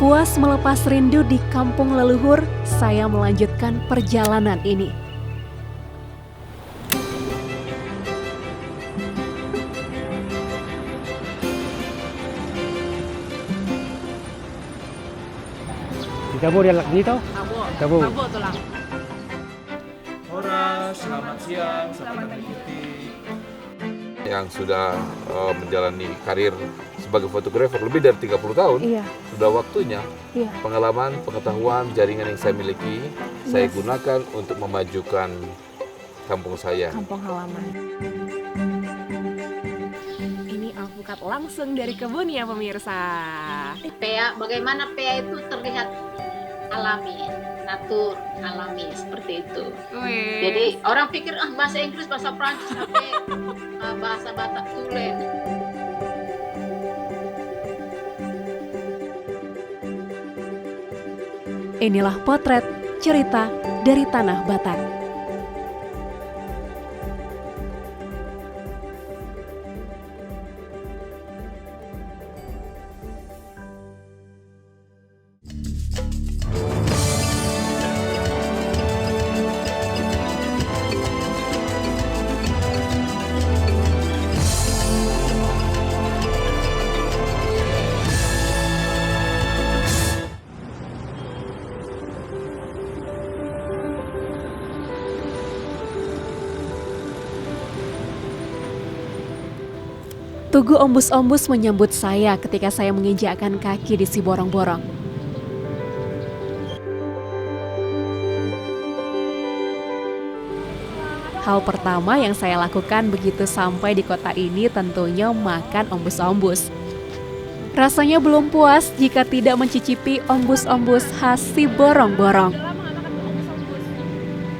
Puas melepas rindu di kampung leluhur, saya melanjutkan perjalanan ini. Tabo dia lagi tau? Tabo. Tabo tulang. Horas, selamat siang, selamat mengikuti. Yang sudah menjalani karir sebagai fotografer lebih dari 30 tahun, sudah waktunya pengalaman, pengetahuan, jaringan yang saya miliki, saya gunakan untuk memajukan kampung saya. Kampung halaman. Ini alpukat langsung dari kebun ya pemirsa. Pea, bagaimana pea itu terlihat alami, natur, alami seperti itu. Jadi orang pikir bahasa Inggris, bahasa Prancis, tapi bahasa Batak tulen. Inilah potret cerita dari Tanah Batak. Tugu ombus-ombus menyambut saya ketika saya menginjakkan kaki di Siborong-Borong. Hal pertama yang saya lakukan begitu sampai di kota ini tentunya makan ombus-ombus. Rasanya belum puas jika tidak mencicipi ombus-ombus khas Siborong-Borong.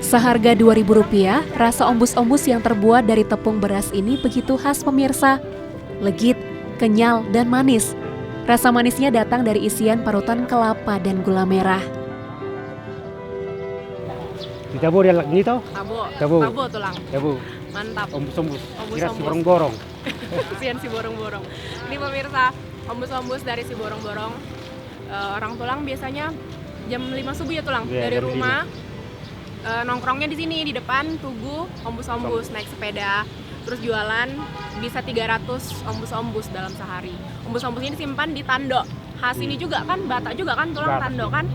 Seharga Rp2.000, rasa ombus-ombus yang terbuat dari tepung beras ini begitu khas pemirsa. Legit, kenyal, dan manis. Rasa manisnya datang dari isian parutan kelapa dan gula merah. Tabo dia lagi tau? Tabo tulang. Tabo. Mantap. Ombus-ombus. Kira Ombus-ombus. Siborong-Borong. Isian Siborong-Borong. Ini pemirsa, ombus-ombus dari Siborong-Borong. Orang tulang biasanya jam 5 subuh ya tulang, Ya, dari jam rumah. Nongkrongnya di sini di depan tugu ombus-ombus, naik sepeda. Terus jualan bisa 300 ombus-ombus dalam sehari. Ombus-ombus ini simpan di tando. Khas ini juga kan, Batak juga kan, tulang Batak. tando kan.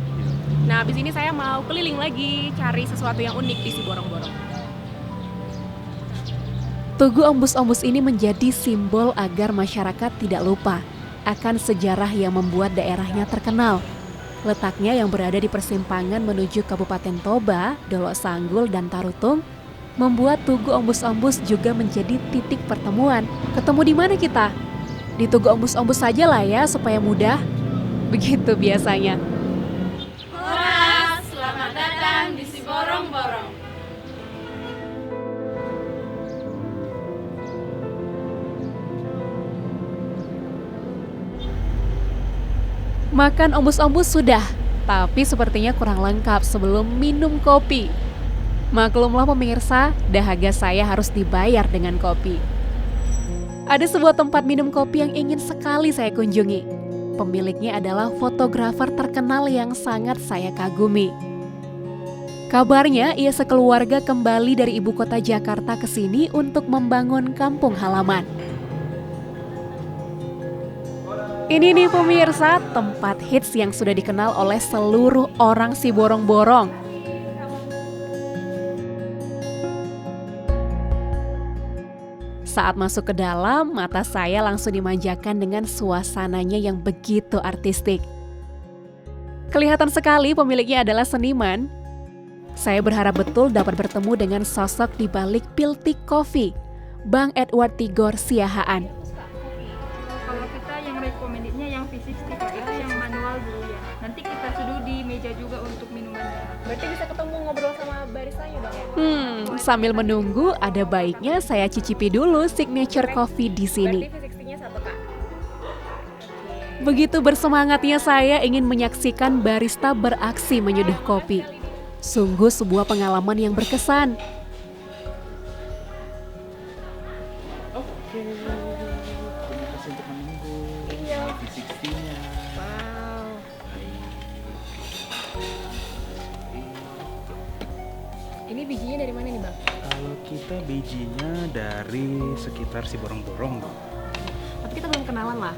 Nah, habis ini saya mau keliling lagi cari sesuatu yang unik di Siborong-Borong. Tugu ombus-ombus ini menjadi simbol agar masyarakat tidak lupa akan sejarah yang membuat daerahnya terkenal. Letaknya yang berada di persimpangan menuju Kabupaten Toba, Dolok Sanggul, dan Tarutung membuat Tugu Ombus-Ombus juga menjadi titik pertemuan. Ketemu di mana kita? Di Tugu Ombus-Ombus saja lah ya supaya mudah. Begitu biasanya. Horas, selamat datang di Siborong-Borong. Makan ombus-ombus sudah, tapi sepertinya kurang lengkap sebelum minum kopi. Maklumlah pemirsa, dahaga saya harus dibayar dengan kopi. Ada sebuah tempat minum kopi yang ingin sekali saya kunjungi. Pemiliknya adalah fotografer terkenal yang sangat saya kagumi. Kabarnya ia sekeluarga kembali dari ibu kota Jakarta ke sini untuk membangun kampung halaman. Ini nih pemirsa, tempat hits yang sudah dikenal oleh seluruh orang Siborong-Borong. Saat masuk ke dalam, mata saya langsung dimanjakan dengan suasananya yang begitu artistik. Kelihatan sekali pemiliknya adalah seniman. Saya berharap betul dapat bertemu dengan sosok di balik Piltik Coffee, Bang Edward Tigor Siahaan. Kalau kita yang recommendednya yang V60 Pak, itu yang manual dulu ya. Nanti kita seduh di meja juga untuk minumannya. Berarti bisa ketemu ngobrol sama baristanya dong ya? Sambil menunggu, ada baiknya saya cicipi dulu signature coffee di sini. Berarti V60-nya satu Kak. Begitu bersemangatnya saya ingin menyaksikan barista beraksi menyeduh kopi. Sungguh sebuah pengalaman yang berkesan. Oke, terima kasih untuk menunggu. V60-nya. Wow. Ini bijinya dari mana nih Bang? Kalau kita bijinya dari sekitar Siborong-Borong, Bang. Tapi kita belum kenalan lah.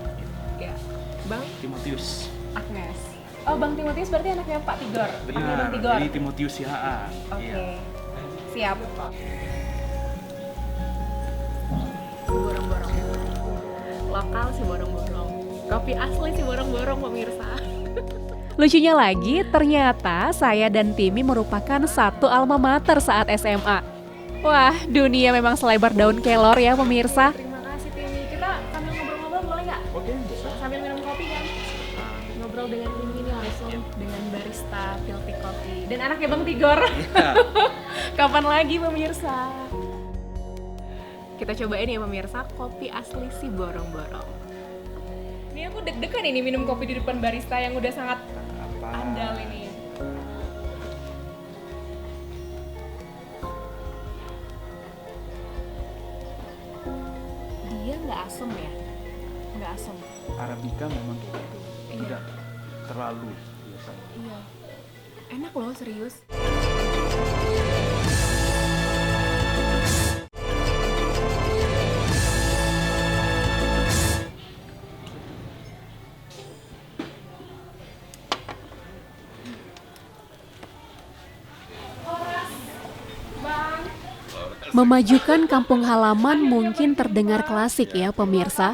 Ya. Bang Timotius. Agnes. Oh, Bang Timotius berarti anaknya Pak Tigor. Anaknya Bang Tigor. Ini Timotius ya. Oke. Siap. Borong-borong. Lokal sih borong-borong. Kopi asli sih borong-borong pemirsa. Lucunya lagi, ternyata saya dan Timi merupakan satu alma mater saat SMA. Wah, dunia memang selebar daun kelor ya pemirsa. Terima kasih Timi. Kita sambil ngobrol-ngobrol boleh nggak? Oke, bisa. Sambil minum kopi kan? Ngobrol dengan Timi ini langsung dengan barista Piltik Kopi dan anaknya Bang Tigor. Kapan lagi pemirsa? Kita cobain ya pemirsa, kopi asli si borong-borong. Ini aku deg-degan ini minum kopi di depan barista yang udah sangat andal ini. Dia nggak asem ya? Nggak asem. Arabica memang kayak gitu. Iya. Tidak terlalu biasa. Iya. Enak loh serius. Memajukan kampung halaman mungkin terdengar klasik ya pemirsa.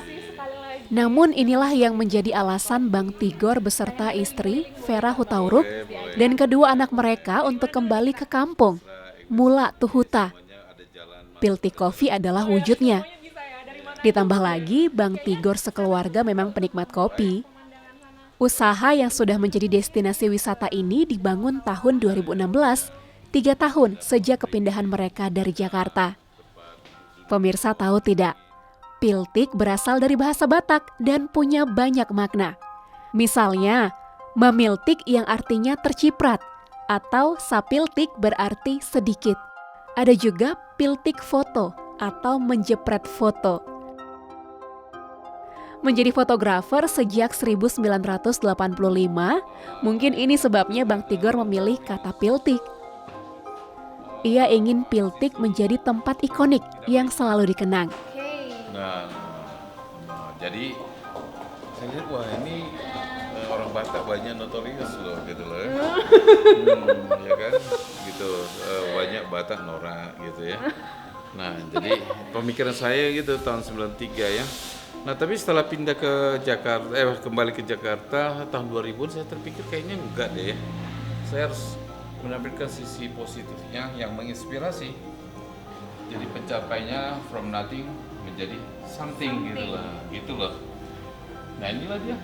Namun inilah yang menjadi alasan Bang Tigor beserta istri, Vera Hutauruk, dan kedua anak mereka untuk kembali ke kampung, Mula Tuhuta. Piltik Coffee adalah wujudnya. Ditambah lagi, Bang Tigor sekeluarga memang penikmat kopi. Usaha yang sudah menjadi destinasi wisata ini dibangun tahun 2016, 3 tahun sejak kepindahan mereka dari Jakarta. Pemirsa tahu tidak? Piltik berasal dari bahasa Batak dan punya banyak makna. Misalnya, mamiltik yang artinya terciprat, atau sapiltik berarti sedikit. Ada juga piltik foto atau menjepret foto. Menjadi fotografer sejak 1985, mungkin ini sebabnya Bang Tigor memilih kata piltik. Ia ingin Piltik menjadi tempat ikonik yang selalu dikenang. Nah, jadi saya lihat wah ini orang Batak banyak notorious loh gitu loh. Ya kan, gitu banyak Batak norak gitu ya. Nah, jadi pemikiran saya gitu tahun 93 ya. Nah, tapi setelah pindah ke Jakarta, kembali ke Jakarta tahun 2000 saya terpikir kayaknya enggak deh ya. Saya harus menampilkan sisi positifnya yang menginspirasi. Jadi pencapainya from nothing menjadi something. gitu loh. Nah inilah dia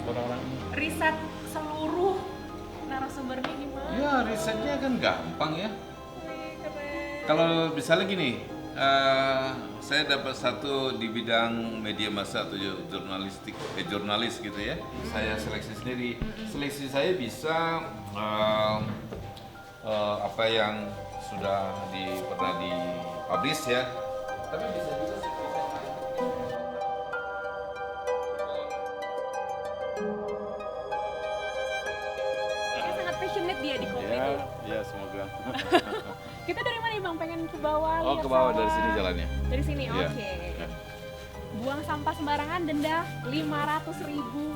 orang-orang ini. Riset seluruh narasumbernya gimana? Ya risetnya kan gampang ya. Keren. Kalau misalnya gini, saya dapat satu di bidang media massa atau jurnalis gitu ya. Saya seleksi sendiri. Seleksi saya bisa apa yang sudah pernah dipublish ya. Tapi bisa juga sih. Kayaknya sangat passionate dia di kopi itu. Ya semoga. Kita dari mana Bang? Pengen ke bawah? Oh lihat ke bawah sawah. dari sini jalannya. Dari sini, Iya. oke. Ya. Buang sampah sembarangan denda 500.000.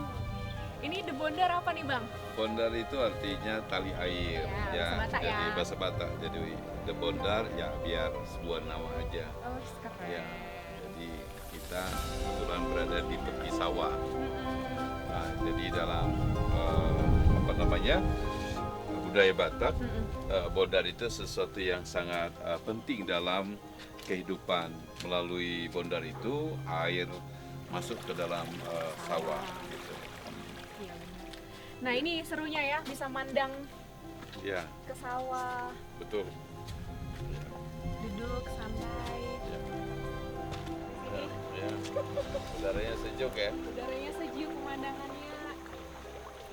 Ini The Bondar apa nih Bang? Bondar itu artinya tali air, Ya, bahasa Batak jadi ya. bahasa Batak. Jadi the bondar ya biar sebuah nama aja. Oh, keren. Ya, jadi kita kebetulan berada di tepi sawah. Nah, jadi dalam budaya Batak, bondar itu sesuatu yang sangat penting dalam kehidupan. Melalui bondar itu air masuk ke dalam sawah. Gitu. Iya, benar. Nah ini serunya ya, bisa mandang Ya, ke sawah, betul. duduk santai, Ya. Udaranya sejuk ya. udaranya sejuk, pemandangannya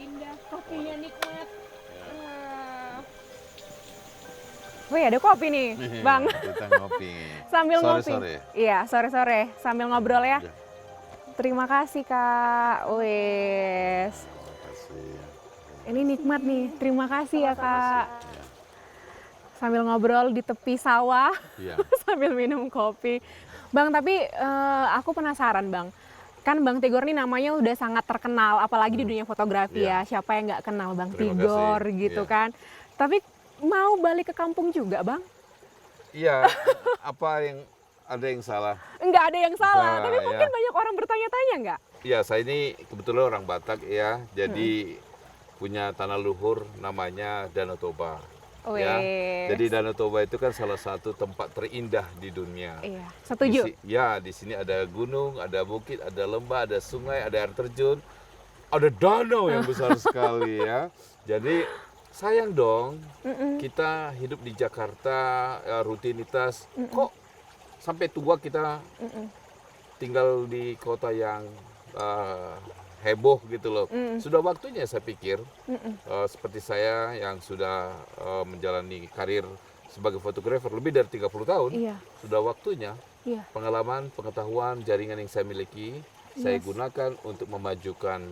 indah, kopinya nikmat. Wih ada kopi nih, Bang. Kita ngopi. Sambil ngopi. Sore-sore. Iya, sore-sore sambil ngobrol ya. Ya. Terima kasih Kak. Wes. Terima kasih. Ini nikmat nih. Terima kasih ya Kak. sambil ngobrol di tepi sawah Iya. sambil minum kopi. Bang, tapi aku penasaran Bang. Kan Bang Tigor nih namanya udah sangat terkenal, apalagi di dunia fotografi Iya. ya. Siapa yang nggak kenal Bang Terima Tigor kasih. gitu Iya. kan. Tapi mau balik ke kampung juga Bang? Iya, ada yang salah? Nggak ada yang salah, Nah, tapi ya. mungkin banyak orang bertanya-tanya nggak? Iya, saya ini kebetulan orang Batak ya, jadi punya tanah luhur namanya Danau Toba. Ya, Wes. jadi Danau Toba itu kan salah satu tempat terindah di dunia. Iya, setuju. Di sini ada gunung, ada bukit, ada lembah, ada sungai, ada air terjun, ada danau yang besar sekali ya. Jadi sayang dong, kita hidup di Jakarta, rutinitas, kok sampai tua kita tinggal di kota yang heboh gitu loh. Sudah waktunya saya pikir, seperti saya yang sudah menjalani karir sebagai fotografer lebih dari 30 tahun, Iya. sudah waktunya Iya. pengalaman, pengetahuan, jaringan yang saya miliki, saya gunakan untuk memajukan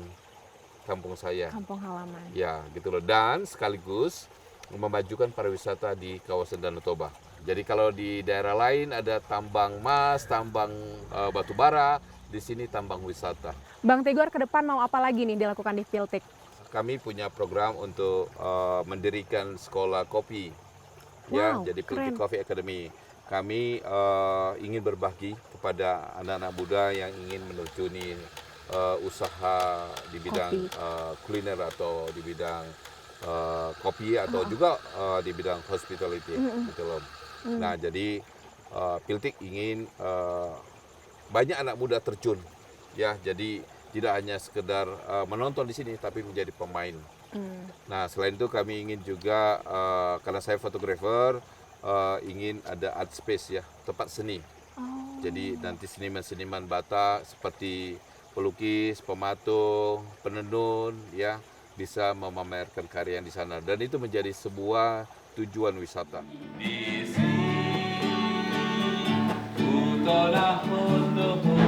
kampung saya. Kampung halaman. Ya, gitu loh. Dan sekaligus memajukan pariwisata di kawasan Danau Toba. Jadi kalau di daerah lain ada tambang emas, tambang batu bara, di sini tambang wisata. Bang Tigor ke depan mau apa lagi nih dilakukan di Piltik? Kami punya program untuk mendirikan sekolah kopi. Ya, Wow, jadi Piltik keren. Coffee Academy. Kami ingin berbagi kepada anak-anak muda yang ingin menerjuni usaha di bidang kuliner atau di bidang kopi atau juga di bidang hospitality gitu loh. Nah, jadi Piltik ingin banyak anak muda terjun ya. Jadi tidak hanya sekedar menonton di sini tapi menjadi pemain. Nah, selain itu kami ingin juga karena saya fotografer ingin ada art space ya, tempat seni. Jadi nanti seniman-seniman Batak seperti pelukis, pematung, penenun ya bisa memamerkan karya di sana dan itu menjadi sebuah tujuan wisata. Di sini utara hotomu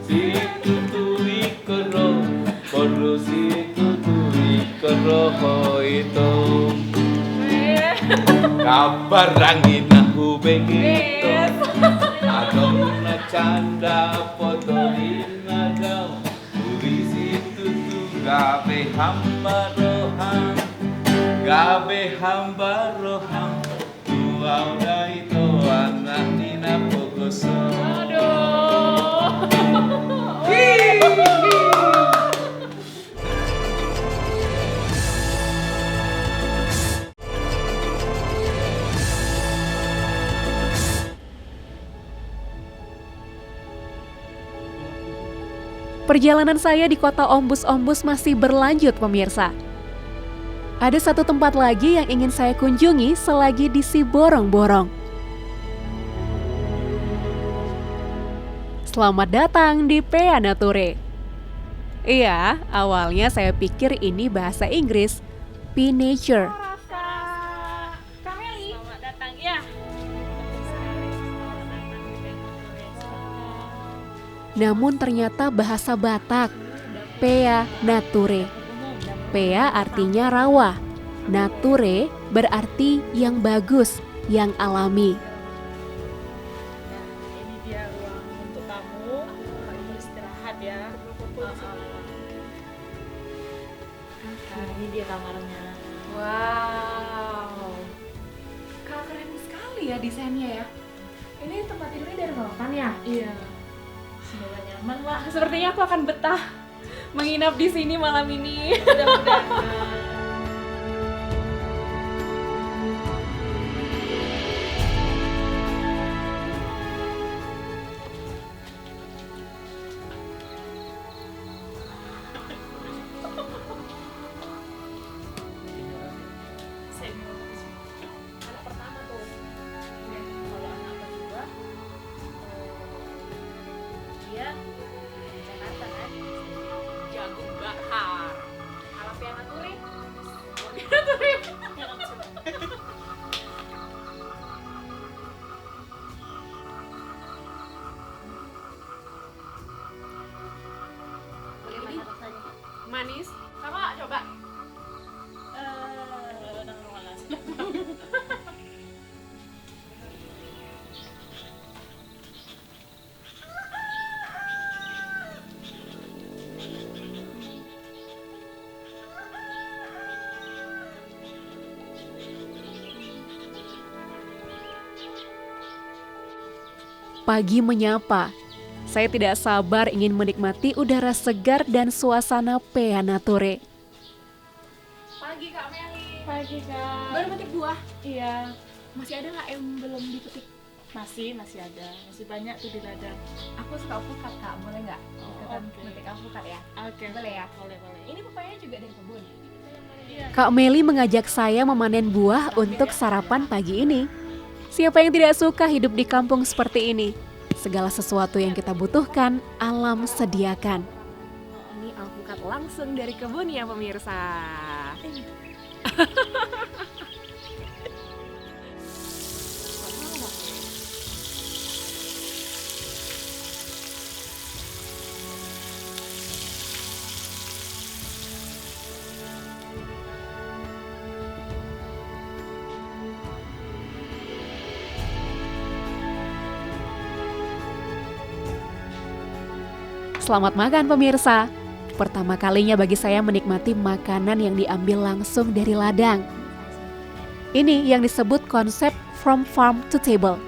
si tutui kero koru si tutui kero itu kabar angin aku begitu atau na canda foto inagam uri si tutu gabe hamba rohang tua udah itu anak nina pokoso. Perjalanan saya di kota Ombus-Ombus masih berlanjut pemirsa. Ada satu tempat lagi yang ingin saya kunjungi selagi di Siborong-Borong. Selamat datang di Pea Nature. Iya, awalnya saya pikir ini bahasa Inggris, P Nature. Selamat datang ya. Namun ternyata bahasa Batak, Pea Nature. Pea artinya rawa, Nature berarti yang bagus, yang alami. Ini dia ruang untuk kamu beristirahat ya. Nah, ini dia kamarnya. Wow, keren sekali ya desainnya ya. Ini tempat tidurnya dari Makan ya? Iya. Semoga nyaman lah. Sepertinya aku akan betah menginap di sini malam ini. Mudah-mudahan. Anak pertama tuh. Kalau anak kedua, dia di Jakarta kan. Jagung bakar. Ala Pea Nature. Bagaimana rasanya? Manis, Sama coba. Pagi menyapa. Saya tidak sabar ingin menikmati udara segar dan suasana Peanature. Pagi Kak Meli. Pagi Kak. Baru metik buah. Iya, Masih ada nggak yang belum dipetik? masih ada, masih banyak tuh di ladang. Aku suka alpukat Kak, boleh nggak? Ikutan oke. metik alpukat ya. Oke. Boleh ya? Boleh. Ini pepaya juga dari kebun. Kak Meli mengajak saya memanen buah untuk sarapan pagi ini. Siapa yang tidak suka hidup di kampung seperti ini? Segala sesuatu yang kita butuhkan, alam sediakan. Ini alpukat langsung dari kebun ya pemirsa. Selamat makan pemirsa. Pertama kalinya bagi saya menikmati makanan yang diambil langsung dari ladang. Ini yang disebut konsep from farm to table.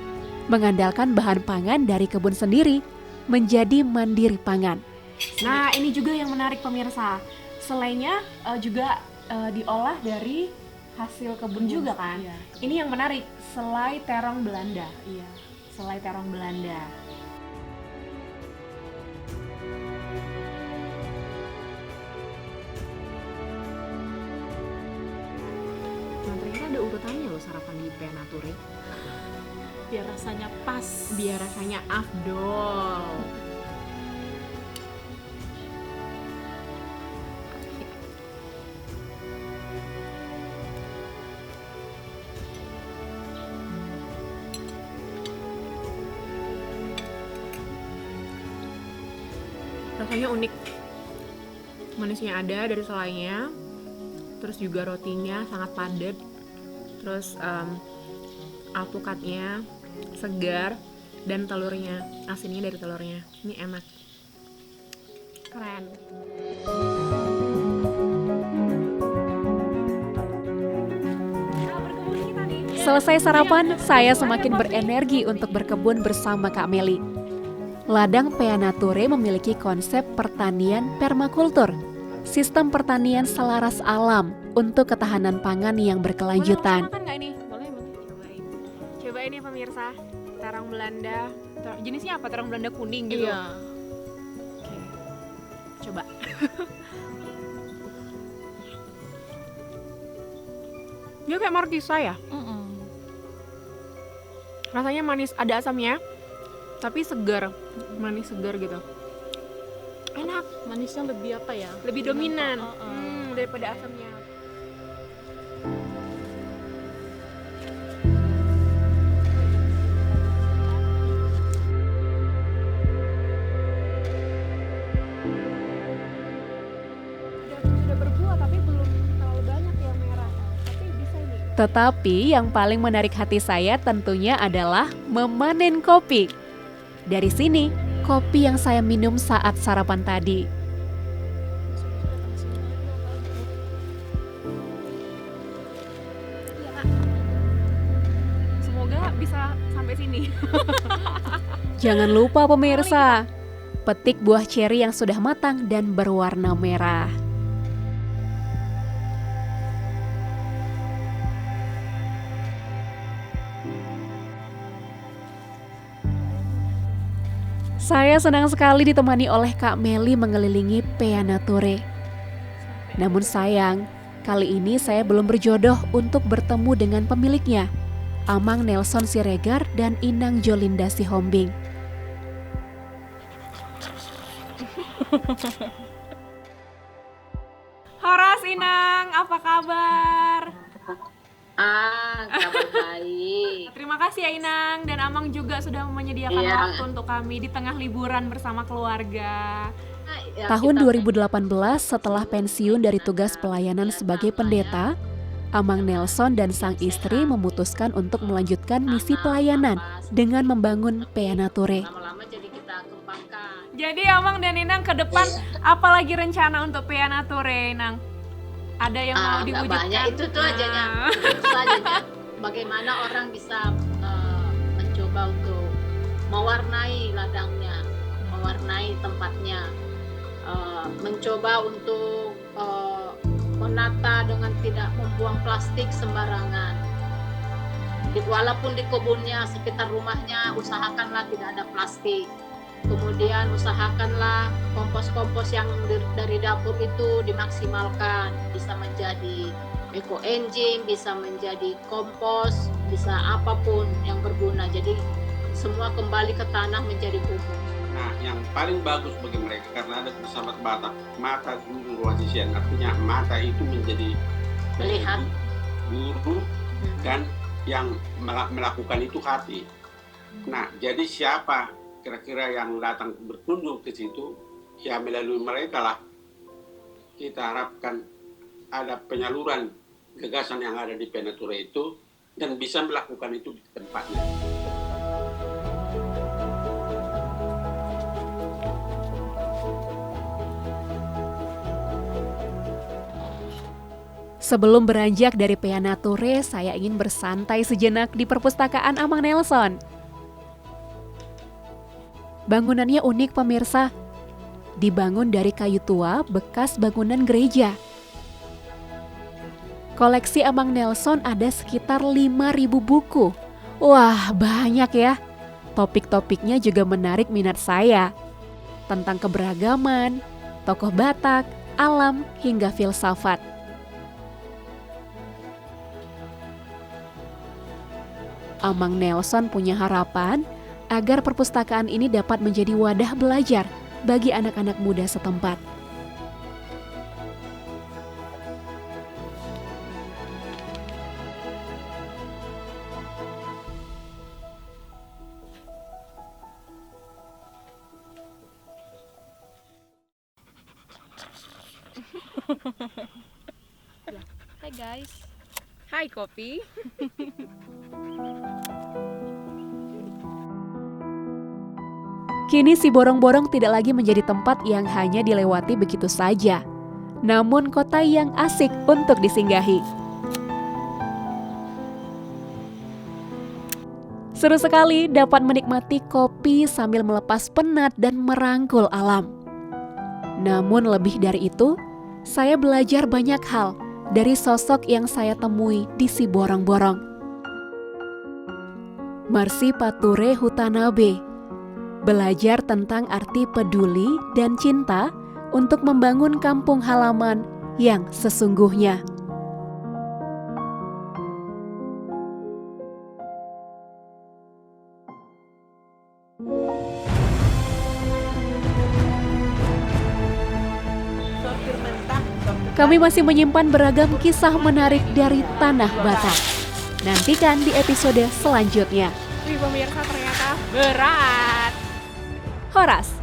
Mengandalkan bahan pangan dari kebun sendiri, menjadi mandiri pangan. Nah, ini juga yang menarik pemirsa. Selainya juga diolah dari hasil kebun juga kan? Iya. Ini yang menarik, selai terong Belanda. Iya. Selai terong Belanda. Nah, ternyata ada urutannya loh sarapan di Peanature. Biar rasanya pas. Biar rasanya afdol. Rasanya unik. Manisnya ada dari selainya. Terus juga rotinya sangat padat. Terus alpukatnya segar dan telurnya, asinnya dari telurnya. Ini enak. Keren. Nah, berkebun kita nih. Selesai sarapan, saya semakin berenergi untuk berkebun bersama Kak Meli. Ladang Peanature memiliki konsep pertanian permakultur, sistem pertanian selaras alam untuk ketahanan pangan yang berkelanjutan. Boleh makan nggak ini? Boleh. Cobain nih pemirsa, terong Belanda. Jenisnya apa? Terong Belanda kuning gitu. Iya. Oke. Coba. Dia kayak markisa ya. Rasanya manis, ada asamnya, tapi segar, manis segar gitu. Enak, Manisnya lebih apa ya? lebih dominan Heeh. daripada asamnya. Sudah berbuah tapi belum terlalu banyak yang merah. Tapi bisa ini. Tetapi yang paling menarik hati saya tentunya adalah memanen kopi. Dari sini, kopi yang saya minum saat sarapan tadi. Iya, Kak. Semoga bisa sampai sini. Jangan lupa pemirsa, petik buah ceri yang sudah matang dan berwarna merah. Saya senang sekali ditemani oleh Kak Meli mengelilingi Peanature. Namun sayang, kali ini saya belum berjodoh untuk bertemu dengan pemiliknya, Amang Nelson Siregar dan Inang Jolinda Sihombing. Horas Inang, apa kabar? Kabar baik. Terima kasih ya Inang dan Amang juga sudah menyediakan Iya. waktu untuk kami di tengah liburan bersama keluarga. Tahun 2018 setelah pensiun dari tugas pelayanan sebagai pendeta, Amang Nelson dan sang istri memutuskan untuk melanjutkan misi pelayanan dengan membangun Peanature. Jadi Amang dan Inang ke depan apalagi rencana untuk Peanature, Inang? Ada yang mau diwujudkan? Banyak, itu tuh ajanya. Itu ajanya. Bagaimana orang bisa mencoba untuk mewarnai ladangnya, mewarnai tempatnya, mencoba untuk menata dengan tidak membuang plastik sembarangan. Walaupun di kebunnya, sekitar rumahnya, usahakanlah tidak ada plastik. Kemudian usahakanlah kompos-kompos yang dari dapur itu dimaksimalkan, bisa menjadi eco engine, bisa menjadi kompos, bisa apapun yang berguna. Jadi semua kembali ke tanah menjadi pupuk. Nah, yang paling bagus bagi mereka karena ada filsafat Batak, mata guru wajisian, artinya mata itu menjadi Melihat guru dan yang melakukan itu hati. Nah, jadi siapa kira-kira yang datang berkunjung ke situ, ya melalui mereka lah kita harapkan ada penyaluran gagasan yang ada di Peanature itu dan bisa melakukan itu di tempatnya. Sebelum beranjak dari Peanature, saya ingin bersantai sejenak di perpustakaan Amang Nelson. Bangunannya unik pemirsa, dibangun dari kayu tua bekas bangunan gereja. Koleksi Amang Nelson ada sekitar 5.000 buku. Wah, banyak ya. Topik-topiknya juga menarik minat saya. Tentang keberagaman, tokoh Batak, alam, hingga filsafat. Amang Nelson punya harapan agar perpustakaan ini dapat menjadi wadah belajar bagi anak-anak muda setempat. Hai guys. Hai Kopi. Kini si Borong-Borong tidak lagi menjadi tempat yang hanya dilewati begitu saja, namun kota yang asik untuk disinggahi. Seru sekali dapat menikmati kopi sambil melepas penat dan merangkul alam. Namun lebih dari itu, saya belajar banyak hal dari sosok yang saya temui di si Borong-Borong. Marsi Pature Hutanabe belajar tentang arti peduli dan cinta untuk membangun kampung halaman yang sesungguhnya. Kami masih menyimpan beragam kisah menarik dari tanah Batak. Nantikan di episode selanjutnya. Wih pemirsa, ternyata berat. Horas